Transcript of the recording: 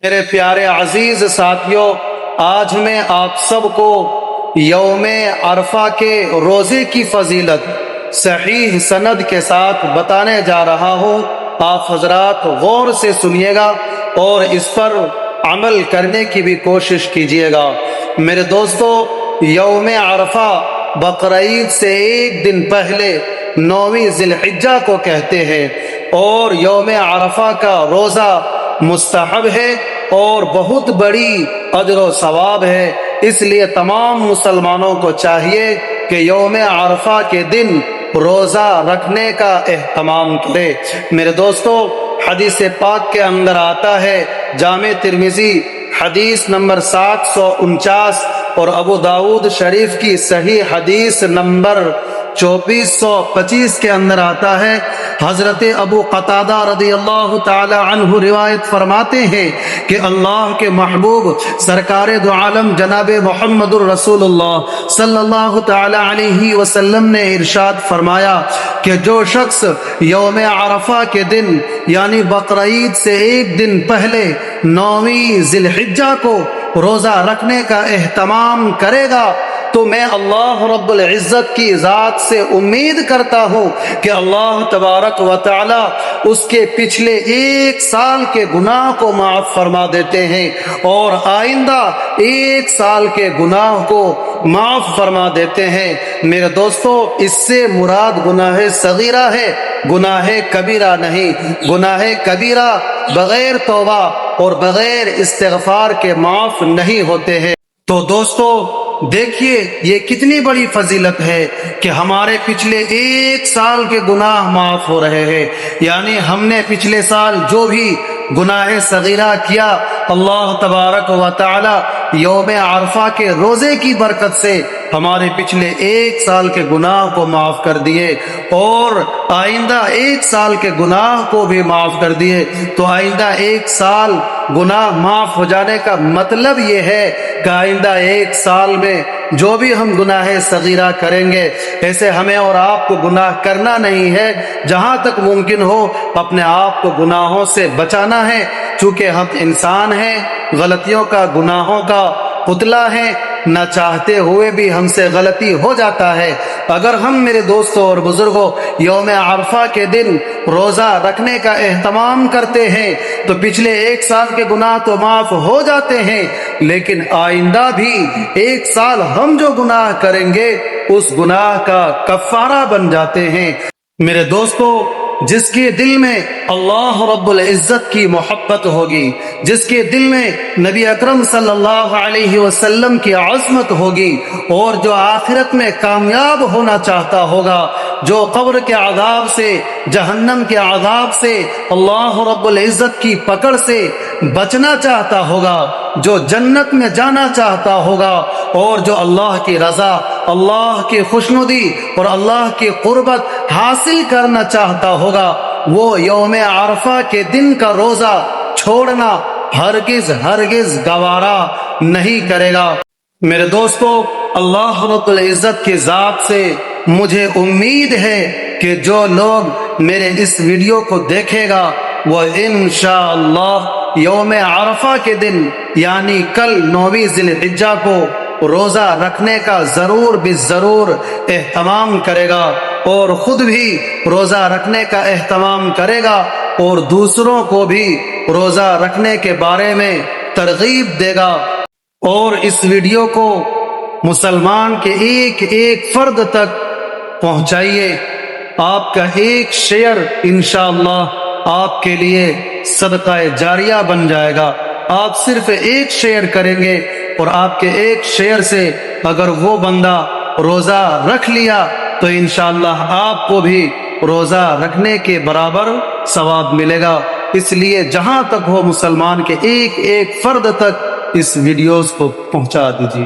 میرے پیارے عزیز ساتھیوں، آج میں آپ سب کو یوم عرفہ کے روزے کی فضیلت صحیح سند کے ساتھ بتانے جا رہا ہوں۔ آپ حضرات غور سے سنیے گا اور اس پر عمل کرنے کی بھی کوشش کیجیے گا۔ میرے دوستو، یوم عرفہ بقرعید سے ایک دن پہلے 9ویں ذی الحجہ کو کہتے ہیں، اور یوم عرفہ کا روزہ مستحب ہے اور بہت بڑی اجر و ثواب ہے۔ اس لیے تمام مسلمانوں کو چاہیے کہ یوم عرفہ کے دن روزہ رکھنے کا اہتمام کرے۔ میرے دوستو، حدیث پاک کے اندر آتا ہے، جامع ترمذی حدیث نمبر 749 اور ابو داؤد شریف کی صحیح حدیث نمبر 2425 کے اندر آتا ہے، حضرت ابو قتادہ رضی اللہ تعالی عنہ روایت فرماتے ہیں کہ اللہ کے محبوب سرکار دو عالم جناب محمد الرسول اللہ صلی اللہ تعالی علیہ وسلم نے ارشاد فرمایا کہ جو شخص یوم عرفہ کے دن یعنی بقرعید سے ایک دن پہلے 9ویں ذی الحجہ کو روزہ رکھنے کا اہتمام کرے گا، تو میں اللہ رب العزت کی ذات سے امید کرتا ہوں کہ اللہ تبارک و تعالی اس کے پچھلے ایک سال کے گناہ کو معاف فرما دیتے ہیں اور آئندہ ایک سال کے گناہ کو معاف فرما دیتے ہیں۔ میرے دوستو، اس سے مراد گناہ صغیرہ ہے، گناہ کبیرہ نہیں۔ گناہ کبیرہ بغیر توبہ اور بغیر استغفار کے معاف نہیں ہوتے ہیں۔ تو دوستو دیکھیے، یہ کتنی بڑی فضیلت ہے کہ ہمارے پچھلے ایک سال کے گناہ معاف ہو رہے ہیں۔ یعنی ہم نے پچھلے سال جو بھی گناہ صغیرہ کیا، اللہ تبارک و تعالی یوم عرفہ کے روزے کی برکت سے ہمارے پچھلے ایک سال کے گناہ کو معاف کر دیے اور آئندہ ایک سال کے گناہ کو بھی معاف کر دیے۔ تو آئندہ ایک سال گناہ معاف ہو جانے کا مطلب یہ ہے کہ آئندہ ایک سال میں جو بھی ہم گناہ صغیرہ کریں گے، ایسے ہمیں اور آپ کو گناہ کرنا نہیں ہے۔ جہاں تک ممکن ہو اپنے آپ کو گناہوں سے بچانا ہے، چونکہ ہم انسان ہیں، غلطیوں کا گناہوں کا پتلا ہے، نہ چاہتے ہوئے بھی ہم سے غلطی ہو جاتا ہے۔ اگر ہم میرے دوستوں اور بزرگوں یوم عرفہ کے دن روزہ رکھنے کا اہتمام کرتے ہیں تو پچھلے ایک سال کے گناہ تو معاف ہو جاتے ہیں، لیکن آئندہ بھی ایک سال ہم جو گناہ کریں گے اس گناہ کا کفارہ بن جاتے ہیں۔ میرے دوستو، جس کے دل میں اللہ رب العزت کی محبت ہوگی، جس کے دل میں نبی اکرم صلی اللہ علیہ وسلم کی عظمت ہوگی، اور جو آخرت میں کامیاب ہونا چاہتا ہوگا، جو قبر کے عذاب سے، جہنم کے عذاب سے، اللہ رب العزت کی پکڑ سے بچنا چاہتا ہوگا، جو جنت میں جانا چاہتا ہوگا، اور جو اللہ کی رضا، اللہ کی خوشنودی اور اللہ کی قربت حاصل کرنا چاہتا ہوگا، وہ یوم عرفہ کے دن کا روزہ چھوڑنا ہرگز گوارا نہیں کرے گا۔ میرے دوستو، اللہ رب العزت کی ذات سے مجھے امید ہے کہ جو لوگ میرے اس ویڈیو کو دیکھے گا وہ انشاءاللہ یوم عرفہ کے دن یعنی کل 9ویں ذی الحجہ کو روزہ رکھنے کا ضرور اہتمام کرے گا، اور خود بھی روزہ رکھنے کا اہتمام کرے گا اور دوسروں کو بھی روزہ رکھنے کے بارے میں ترغیب دے گا۔ اور اس ویڈیو کو مسلمان کے ایک فرد تک پہنچائیے۔ آپ کا ایک شیئر انشاءاللہ آپ کے لیے صدقہ جاریہ بن جائے گا۔ آپ صرف ایک شیئر کریں گے اور آپ کے ایک شیئر سے اگر وہ بندہ روزہ رکھ لیا تو انشاءاللہ آپ کو بھی روزہ رکھنے کے برابر ثواب ملے گا۔ اس لیے جہاں تک ہو مسلمان کے ایک فرد تک اس ویڈیوز کو پہنچا دیجیے۔